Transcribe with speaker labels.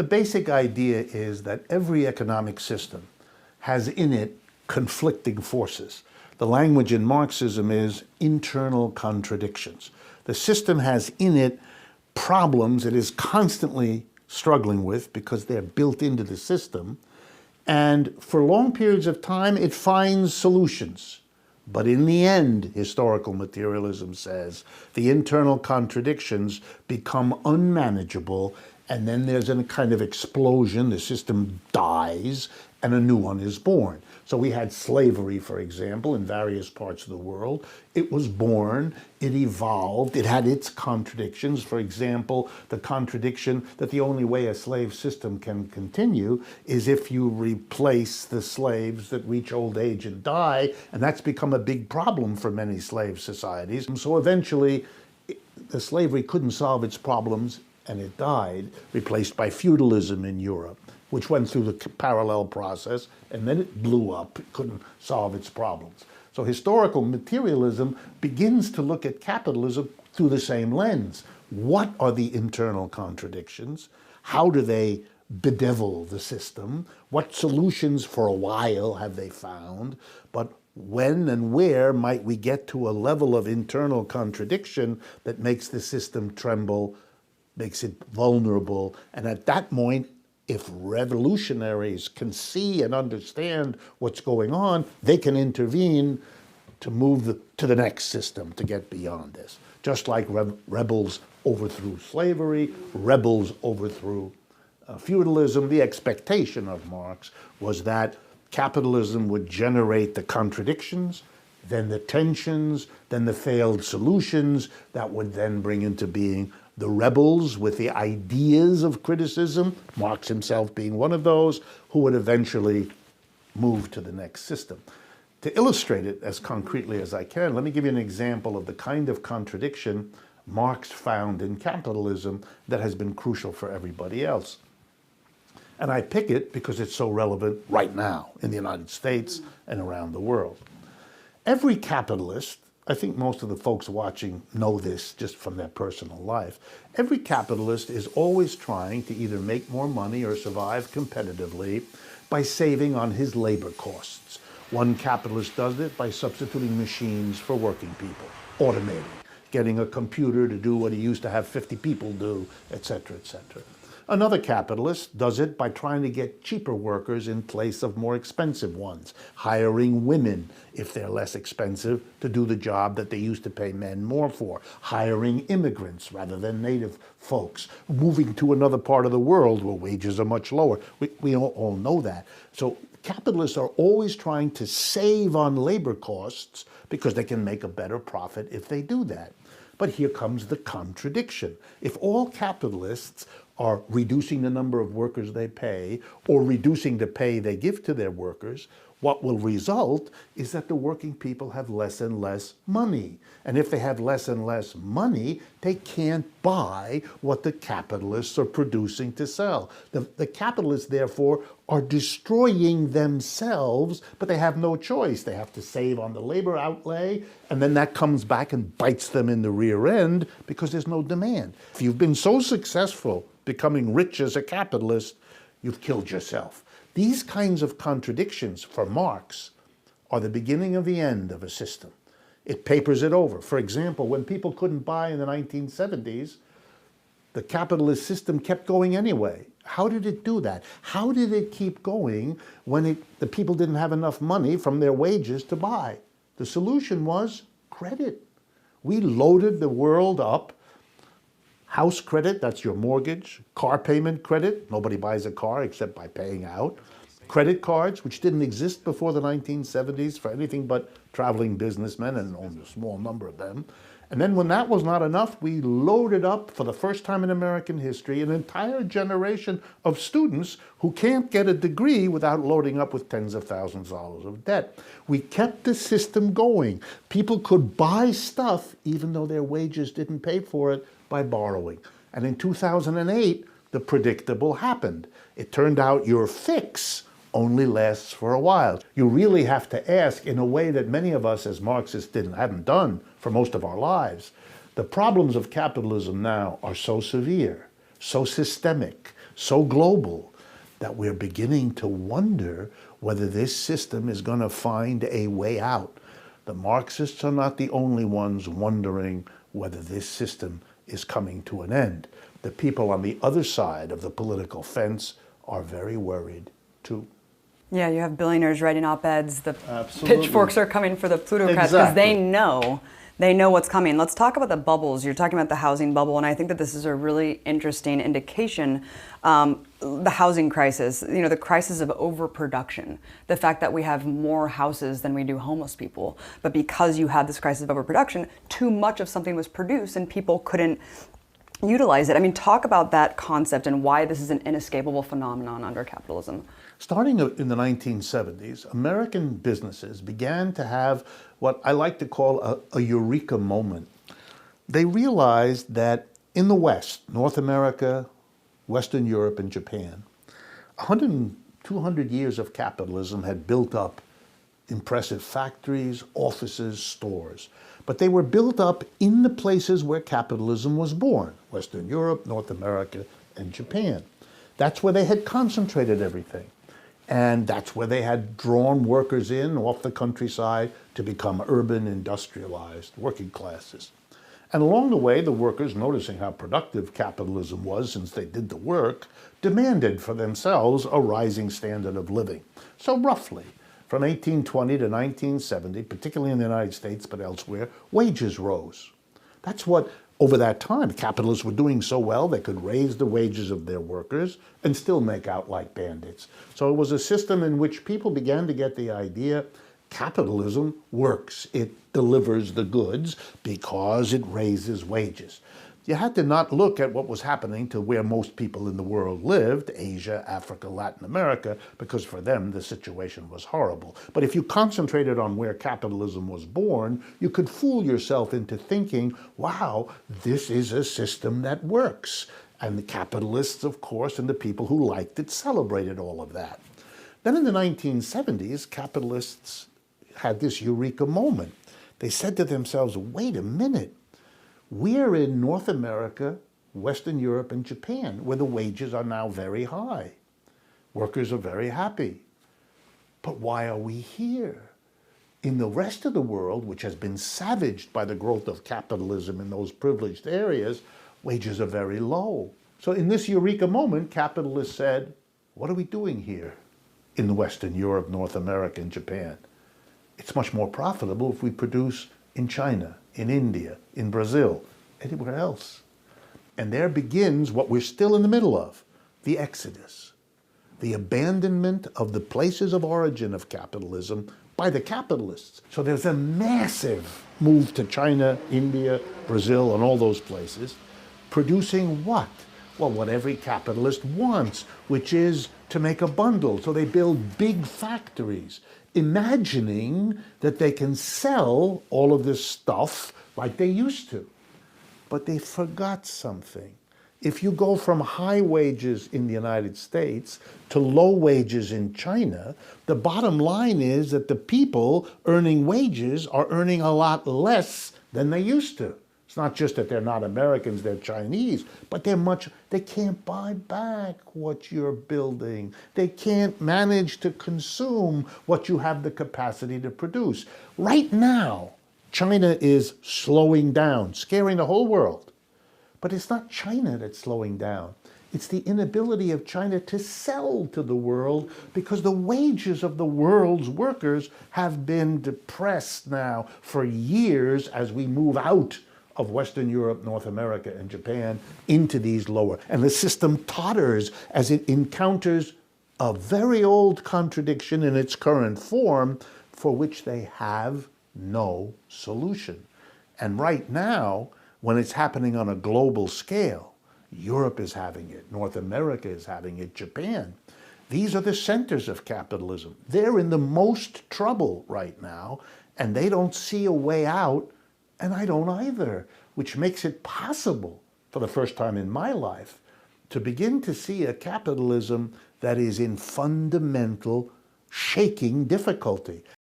Speaker 1: The basic idea is that every economic system has in it conflicting forces. The language in Marxism is internal contradictions. The system has in it problems it is constantly struggling with because they're built into the system, and for long periods of time it finds solutions. But in the end, historical materialism says, the internal contradictions become unmanageable, and then there's a kind of explosion, the system dies, and a new one is born. So we had slavery, for example, in various parts of the world. It was born, it evolved, it had its contradictions. For example, the contradiction that the only way a slave system can continue is if you replace the slaves that reach old age and die, and that's become a big problem for many slave societies. So eventually, the slavery couldn't solve its problems, and it died, replaced by feudalism in Europe, which went through the parallel process, and then it blew up. It couldn't solve its problems. So historical materialism begins to look at capitalism through the same lens. What are the internal contradictions? How do they bedevil the system? What solutions for a while have they found? But when and where might we get to a level of internal contradiction that makes the system tremble, makes it vulnerable, and at that point, if revolutionaries can see and understand what's going on, they can intervene to move to the next system, to get beyond this. Just like rebels overthrew slavery, rebels overthrew feudalism, the expectation of Marx was that capitalism would generate the contradictions, then the tensions, then the failed solutions that would then bring into being the rebels with the ideas of criticism, Marx himself being one of those, who would eventually move to the next system. To illustrate it as concretely as I can, let me give you an example of the kind of contradiction Marx found in capitalism that has been crucial for everybody else. And I pick it because it's so relevant right now in the United States and around the world. Every capitalist, I think most of the folks watching know this just from their personal life. Every capitalist is always trying to either make more money or survive competitively by saving on his labor costs. One capitalist does it by substituting machines for working people, automating, getting a computer to do what he used to have 50 people do, etc., etc. Another capitalist does it by trying to get cheaper workers in place of more expensive ones, hiring women, if they're less expensive, to do the job that they used to pay men more for, hiring immigrants rather than native folks, moving to another part of the world where wages are much lower. We all know that. So capitalists are always trying to save on labor costs because they can make a better profit if they do that. But here comes the contradiction. If all capitalists are reducing the number of workers they pay or reducing the pay they give to their workers, what will result is that the working people have less and less money. And if they have less and less money, they can't buy what the capitalists are producing to sell. The capitalists, therefore, are destroying themselves, but they have no choice. They have to save on the labor outlay, and then that comes back and bites them in the rear end because there's no demand. If you've been so successful becoming rich as a capitalist, you've killed yourself. These kinds of contradictions, for Marx, are the beginning of the end of a system. It papers it over. For example, when people couldn't buy in the 1970s, the capitalist system kept going anyway. How did it do that? How did it keep going when the people didn't have enough money from their wages to buy? The solution was credit. We loaded the world up. House credit, that's your mortgage. Car payment credit, nobody buys a car except by paying out. Credit cards, which didn't exist before the 1970s for anything but traveling businessmen, and only a small number of them. And then when that was not enough, we loaded up, for the first time in American history, an entire generation of students who can't get a degree without loading up with tens of thousands of dollars of debt. We kept the system going. People could buy stuff even though their wages didn't pay for it by borrowing. And in 2008, the predictable happened. It turned out your fix only lasts for a while. You really have to ask, in a way that many of us as Marxists haven't done for most of our lives. The problems of capitalism now are so severe, so systemic, so global, that we're beginning to wonder whether this system is going to find a way out. The Marxists are not the only ones wondering whether this system is coming to an end. The people on the other side of the political fence are very worried too.
Speaker 2: Yeah, you have billionaires writing op-eds. The
Speaker 1: Absolutely.
Speaker 2: pitchforks are coming for the plutocrats because
Speaker 1: Exactly.
Speaker 2: they know what's coming. Let's talk about the bubbles. You're talking about the housing bubble, and I think that this is a really interesting indication. The housing crisis, the crisis of overproduction, the fact that we have more houses than we do homeless people. But because you had this crisis of overproduction, too much of something was produced and people couldn't utilize it. I mean, talk about that concept and why this is an inescapable phenomenon under capitalism.
Speaker 1: Starting in the 1970s, American businesses began to have what I like to call a eureka moment. They realized that in the West, North America, Western Europe, and Japan, 100 and 200 years of capitalism had built up impressive factories, offices, stores. But they were built up in the places where capitalism was born, Western Europe, North America, and Japan. That's where they had concentrated everything. And that's where they had drawn workers in off the countryside to become urban, industrialized working classes. And along the way, the workers, noticing how productive capitalism was since they did the work, demanded for themselves a rising standard of living. So roughly, from 1820 to 1970, particularly in the United States but elsewhere, wages rose. That's what, over that time, capitalists were doing so well they could raise the wages of their workers and still make out like bandits. So it was a system in which people began to get the idea capitalism works. It delivers the goods because it raises wages. You had to not look at what was happening to where most people in the world lived, Asia, Africa, Latin America, because for them the situation was horrible. But if you concentrated on where capitalism was born, you could fool yourself into thinking, wow, this is a system that works. And the capitalists, of course, and the people who liked it celebrated all of that. Then in the 1970s, capitalists had this eureka moment. They said to themselves, wait a minute, we're in North America, Western Europe, and Japan, where the wages are now very high. Workers are very happy. But why are we here? In the rest of the world, which has been savaged by the growth of capitalism in those privileged areas, wages are very low. So in this eureka moment, capitalists said, what are we doing here in the Western Europe, North America, and Japan? It's much more profitable if we produce in China, in India, in Brazil, anywhere else. And there begins what we're still in the middle of, the exodus, the abandonment of the places of origin of capitalism by the capitalists. So there's a massive move to China, India, Brazil, and all those places, producing what? Well, what every capitalist wants, which is to make a bundle. So they build big factories, imagining that they can sell all of this stuff like they used to. But they forgot something. If you go from high wages in the United States to low wages in China, the bottom line is that the people earning wages are earning a lot less than they used to. It's not just that they're not Americans, they're Chinese, but they can't buy back what you're building. They can't manage to consume what you have the capacity to produce. Right now, China is slowing down, scaring the whole world. But it's not China that's slowing down. It's the inability of China to sell to the world because the wages of the world's workers have been depressed now for years as we move out of Western Europe, North America, and Japan into these lower. And the system totters as it encounters a very old contradiction in its current form for which they have no solution. And right now, when it's happening on a global scale, Europe is having it, North America is having it, Japan. These are the centers of capitalism. They're in the most trouble right now, and they don't see a way out, and I don't either, which makes it possible, for the first time in my life, to begin to see a capitalism that is in fundamental shaking difficulty.